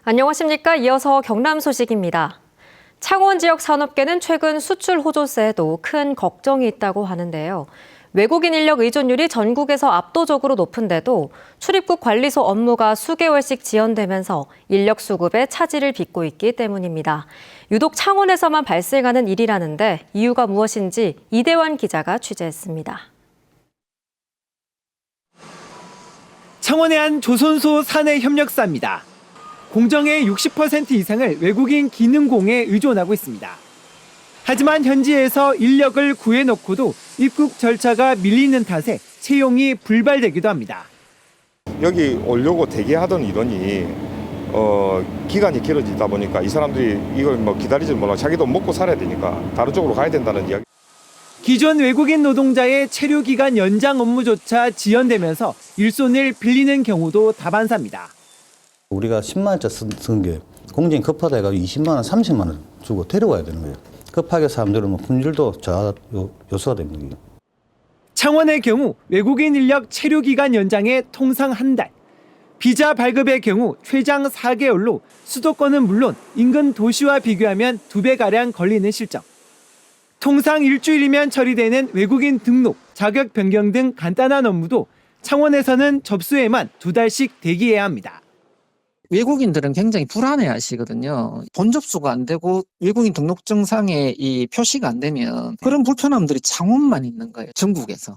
안녕하십니까. 이어서 경남 소식입니다. 창원 지역 산업계는 최근 수출 호조세에도 큰 걱정이 있다고 하는데요. 외국인 인력 의존율이 전국에서 압도적으로 높은데도 출입국 관리소 업무가 수개월씩 지연되면서 인력 수급에 차질을 빚고 있기 때문입니다. 유독 창원에서만 발생하는 일이라는데 이유가 무엇인지 이대환 기자가 취재했습니다. 창원의 한 조선소 사내 협력사입니다. 공정의 60% 이상을 외국인 기능공에 의존하고 있습니다. 하지만 현지에서 인력을 구해놓고도 입국 절차가 밀리는 탓에 채용이 불발되기도 합니다. 여기 오려고 대기하던 인원이 기간이 길어지다 보니까 이 사람들이 이걸 기다리지 못하고 자기도 먹고 살아야 되니까 다른 쪽으로 가야 된다는 이야기. 기존 외국인 노동자의 체류 기간 연장 업무조차 지연되면서 일손을 빌리는 경우도 다반사입니다. 우리가 10만 원짜 쓴 게 공정이 급하다 해가지고 20만 원, 30만 원 주고 데려와야 되는 거예요. 급하게 사람들은 품질도 요소가 됩니다. 창원의 경우 외국인 인력 체류 기간 연장에 통상 한 달, 비자 발급의 경우 최장 4개월로 수도권은 물론 인근 도시와 비교하면 2배가량 걸리는 실정. 통상 일주일이면 처리되는 외국인 등록, 자격 변경 등 간단한 업무도 창원에서는 접수에만 2달씩 대기해야 합니다. 외국인들은 굉장히 불안해 하시거든요. 본 접수가 안 되고 외국인 등록증상에 이 표시가 안 되면 그런 불편함들이 창원만 있는 거예요. 전국에서.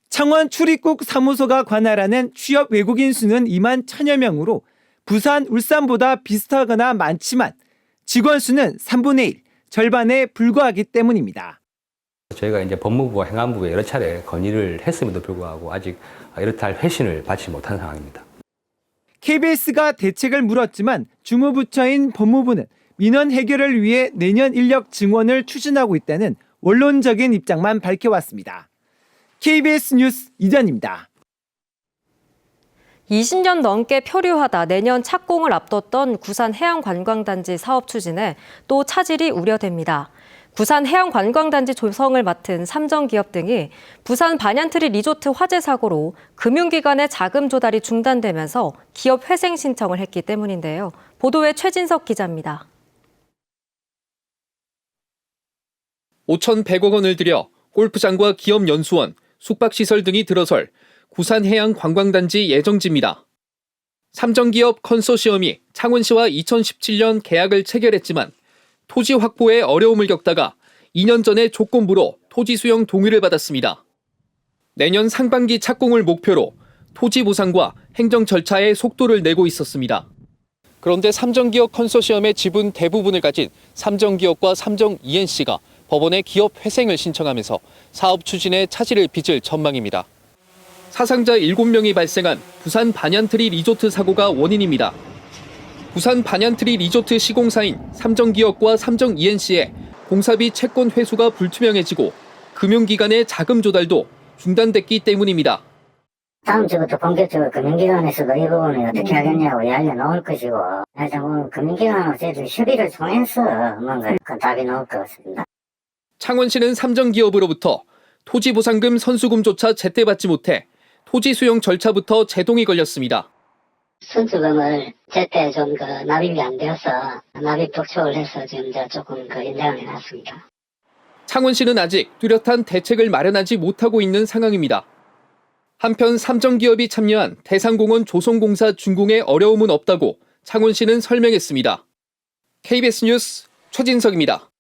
창원 출입국 사무소가 관할하는 취업 외국인 수는 2만 1,000여 명으로 부산, 울산보다 비슷하거나 많지만 직원 수는 3분의 1, 절반에 불과하기 때문입니다. 저희가 이제 법무부와 행안부에 여러 차례 건의를 했음에도 불구하고 아직 이렇다 할 회신을 받지 못한 상황입니다. KBS가 대책을 물었지만 주무부처인 법무부는 민원 해결을 위해 내년 인력 증원을 추진하고 있다는 원론적인 입장만 밝혀왔습니다. KBS 뉴스 이전입니다. 20년 넘게 표류하다 내년 착공을 앞뒀던 구산해양관광단지 사업 추진에 또 차질이 우려됩니다. 구산해양관광단지 조성을 맡은 삼정기업 등이 부산 반얀트리 리조트 화재 사고로 금융기관의 자금 조달이 중단되면서 기업 회생 신청을 했기 때문인데요. 보도에 최진석 기자입니다. 5,100억 원을 들여 골프장과 기업 연수원, 숙박시설 등이 들어설 구산해양관광단지 예정지입니다. 삼정기업 컨소시엄이 창원시와 2017년 계약을 체결했지만 토지 확보에 어려움을 겪다가 2년 전에 조건부로 토지 수용 동의를 받았습니다. 내년 상반기 착공을 목표로 토지 보상과 행정 절차에 속도를 내고 있었습니다. 그런데 삼정기업 컨소시엄의 지분 대부분을 가진 삼정기업과 삼정 ENC가 법원에 기업 회생을 신청하면서 사업 추진에 차질을 빚을 전망입니다. 사상자 7명이 발생한 부산 반얀트리 리조트 사고가 원인입니다. 부산 반얀트리 리조트 시공사인 삼정기업과 삼정 ENC의 공사비 채권 회수가 불투명해지고 금융기관의 자금 조달도 중단됐기 때문입니다. 다음 주부터 본격적으로 금융기관에서도 이 부분을 어떻게 하겠냐고 이야기가 나올 것이고, 그래서 금융기관하고 저희들이 협의를 통해서 뭔가 그 답이 나올 것 같습니다. 창원시는 삼정기업으로부터 토지보상금 선수금조차 제때 받지 못해 토지 수용 절차부터 제동이 걸렸습니다. 선수금을 제때 좀 납입이 안 되어서 납입 독촉을 해서 지금 조금 인정을 해놨습니다. 창원시는 아직 뚜렷한 대책을 마련하지 못하고 있는 상황입니다. 한편 삼정기업이 참여한 대상공원 조성공사 준공에 어려움은 없다고 창원시는 설명했습니다. KBS 뉴스 최진석입니다.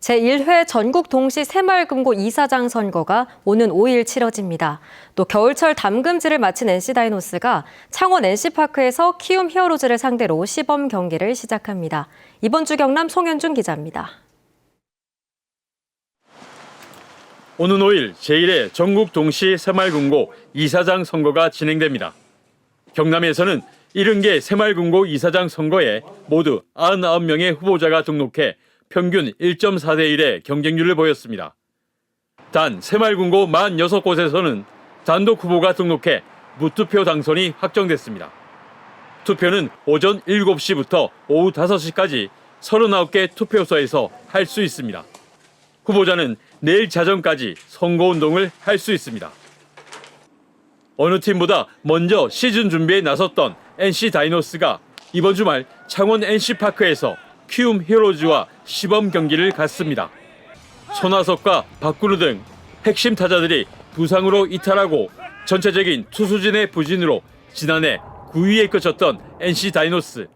제1회 전국 동시 새마을금고 이사장 선거가 오는 5일 치러집니다. 또 겨울철 담금질을 마친 NC다이노스가 창원 NC파크에서 키움 히어로즈를 상대로 시범 경기를 시작합니다. 이번 주 경남 송현준 기자입니다. 오는 5일 제1회 전국 동시 새마을금고 이사장 선거가 진행됩니다. 경남에서는 70개 새마을금고 이사장 선거에 모두 99명의 후보자가 등록해 평균 1.4대 1의 경쟁률을 보였습니다. 단 새마을금고 46곳에서는 단독 후보가 등록해 무투표 당선이 확정됐습니다. 투표는 오전 7시부터 오후 5시까지 39개 투표소에서 할 수 있습니다. 후보자는 내일 자정까지 선거운동을 할 수 있습니다. 어느 팀보다 먼저 시즌 준비에 나섰던 NC 다이노스가 이번 주말 창원 NC파크에서 키움 히어로즈와 시범 경기를 갖습니다. 손아섭과 박근우 등 핵심 타자들이 부상으로 이탈하고 전체적인 투수진의 부진으로 지난해 9위에 그쳤던 NC 다이노스.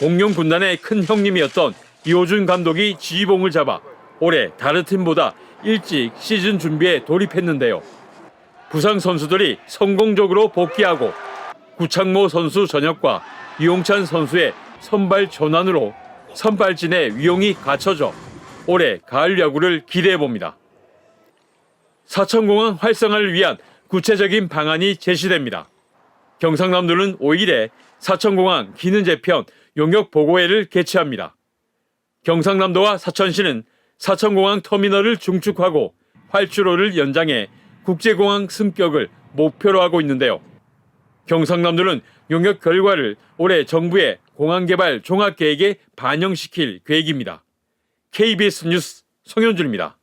공룡 군단의 큰 형님이었던 이호준 감독이 지휘봉을 잡아 올해 다른 팀보다 일찍 시즌 준비에 돌입했는데요. 부상 선수들이 성공적으로 복귀하고 구창모 선수 전역과 이용찬 선수의 선발 전환으로 선발진의 위용이 갖춰져 올해 가을 야구를 기대해봅니다. 사천공항 활성화를 위한 구체적인 방안이 제시됩니다. 경상남도는 5일에 사천공항 기능 재편 용역 보고회를 개최합니다. 경상남도와 사천시는 사천공항 터미널을 중축하고 활주로를 연장해 국제공항 승격을 목표로 하고 있는데요. 경상남도는 용역 결과를 올해 정부의 공항개발 종합계획에 반영시킬 계획입니다. KBS 뉴스 송현준입니다.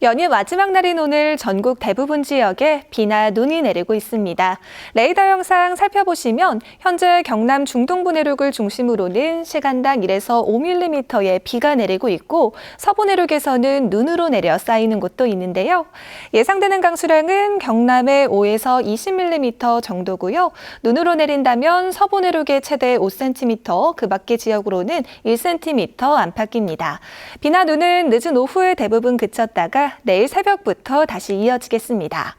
연휴 마지막 날인 오늘 전국 대부분 지역에 비나 눈이 내리고 있습니다. 레이더 영상 살펴보시면 현재 경남 중동부 내륙을 중심으로는 시간당 1에서 5mm의 비가 내리고 있고 서부 내륙에서는 눈으로 내려 쌓이는 곳도 있는데요. 예상되는 강수량은 경남의 5에서 20mm 정도고요. 눈으로 내린다면 서부 내륙의 최대 5cm, 그 밖의 지역으로는 1cm 안팎입니다. 비나 눈은 늦은 오후에 대부분 그쳤다가 내일 새벽부터 다시 이어지겠습니다.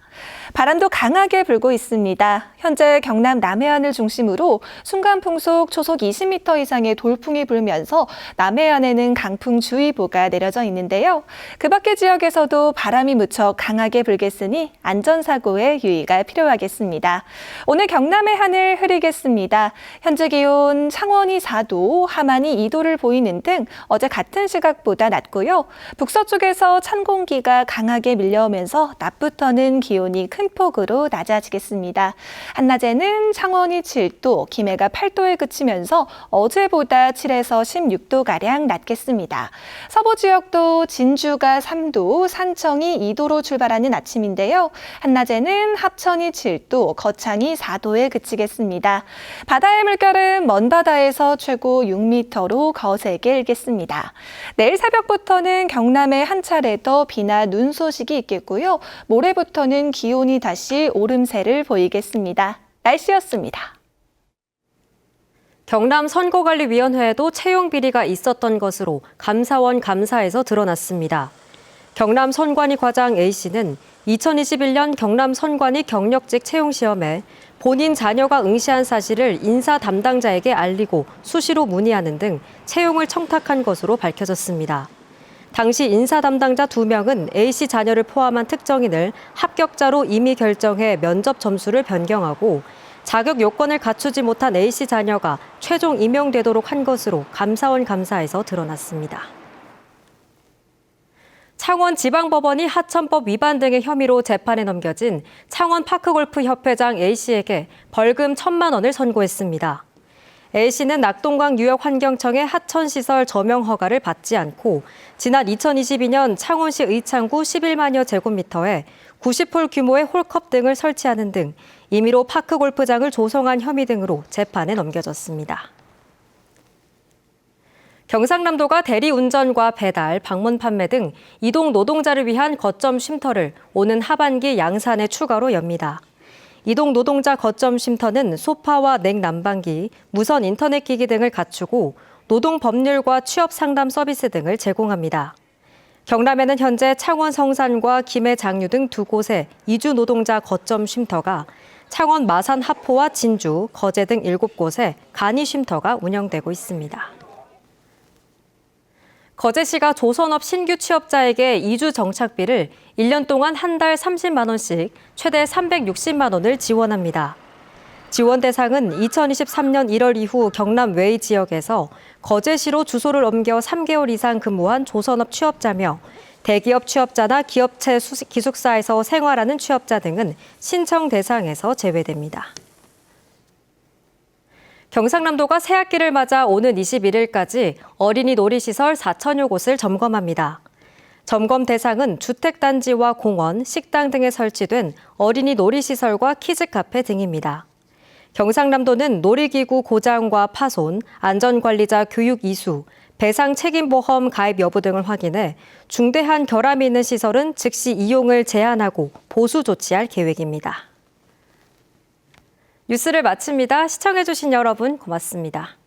바람도 강하게 불고 있습니다. 현재 경남 남해안을 중심으로 순간 풍속 초속 20m 이상의 돌풍이 불면서 남해안에는 강풍주의보가 내려져 있는데요. 그 밖의 지역에서도 바람이 무척 강하게 불겠으니 안전사고에 유의가 필요하겠습니다. 오늘 경남의 하늘 흐리겠습니다. 현재 기온 창원이 4도, 함안이 2도를 보이는 등 어제 같은 시각보다 낮고요. 북서쪽에서 찬 공기가 강하게 밀려오면서 낮부터는 기온이 큰 폭으로 낮아지겠습니다. 한낮에는 창원이 7도, 김해가 8도에 그치면서 어제보다 7에서 16도가량 낮겠습니다. 서부 지역도 진주가 3도, 산청이 2도로 출발하는 아침인데요. 한낮에는 합천이 7도, 거창이 4도에 그치겠습니다. 바다의 물결은 먼 바다에서 최고 6m로 거세게 일겠습니다. 내일 새벽부터는 경남에 한 차례 더 비나 눈 소식이 있겠고요. 모레부터는 기온이 다시 오름세를 보이겠습니다. 날씨였습니다. 경남 선거관리위원회에도 채용 비리가 있었던 것으로 감사원 감사에서 드러났습니다. 경남 선관위 과장 A씨는 2021년 경남 선관위 경력직 채용 시험에 본인 자녀가 응시한 사실을 인사 담당자에게 알리고 수시로 문의하는 등 채용을 청탁한 것으로 밝혀졌습니다. 당시 인사 담당자 2명은 A씨 자녀를 포함한 특정인을 합격자로 임의 결정해 면접 점수를 변경하고 자격 요건을 갖추지 못한 A씨 자녀가 최종 임용되도록 한 것으로 감사원 감사에서 드러났습니다. 창원지방법원이 하천법 위반 등의 혐의로 재판에 넘겨진 창원파크골프협회장 A씨에게 벌금 1,000만 원을 선고했습니다. A씨는 낙동강 유역환경청의 하천시설 점용 허가를 받지 않고 지난 2022년 창원시 의창구 11만여 제곱미터에 90홀 규모의 홀컵 등을 설치하는 등 임의로 파크골프장을 조성한 혐의 등으로 재판에 넘겨졌습니다. 경상남도가 대리운전과 배달, 방문 판매 등 이동 노동자를 위한 거점 쉼터를 오는 하반기 양산에 추가로 엽니다. 이동 노동자 거점 쉼터는 소파와 냉난방기, 무선 인터넷 기기 등을 갖추고 노동 법률과 취업 상담 서비스 등을 제공합니다. 경남에는 현재 창원 성산과 김해 장유 등 2곳에 이주 노동자 거점 쉼터가, 창원 마산 하포와 진주, 거제 등 7곳에 간이 쉼터가 운영되고 있습니다. 거제시가 조선업 신규 취업자에게 이주 정착비를 1년 동안 한 달 30만 원씩 최대 360만 원을 지원합니다. 지원 대상은 2023년 1월 이후 경남 외의 지역에서 거제시로 주소를 옮겨 3개월 이상 근무한 조선업 취업자며 대기업 취업자나 기업체 기숙사에서 생활하는 취업자 등은 신청 대상에서 제외됩니다. 경상남도가 새학기를 맞아 오는 21일까지 어린이 놀이시설 4천여 곳을 점검합니다. 점검 대상은 주택단지와 공원, 식당 등에 설치된 어린이 놀이시설과 키즈카페 등입니다. 경상남도는 놀이기구 고장과 파손, 안전관리자 교육 이수, 배상 책임보험 가입 여부 등을 확인해 중대한 결함이 있는 시설은 즉시 이용을 제한하고 보수 조치할 계획입니다. 뉴스를 마칩니다. 시청해주신 여러분 고맙습니다.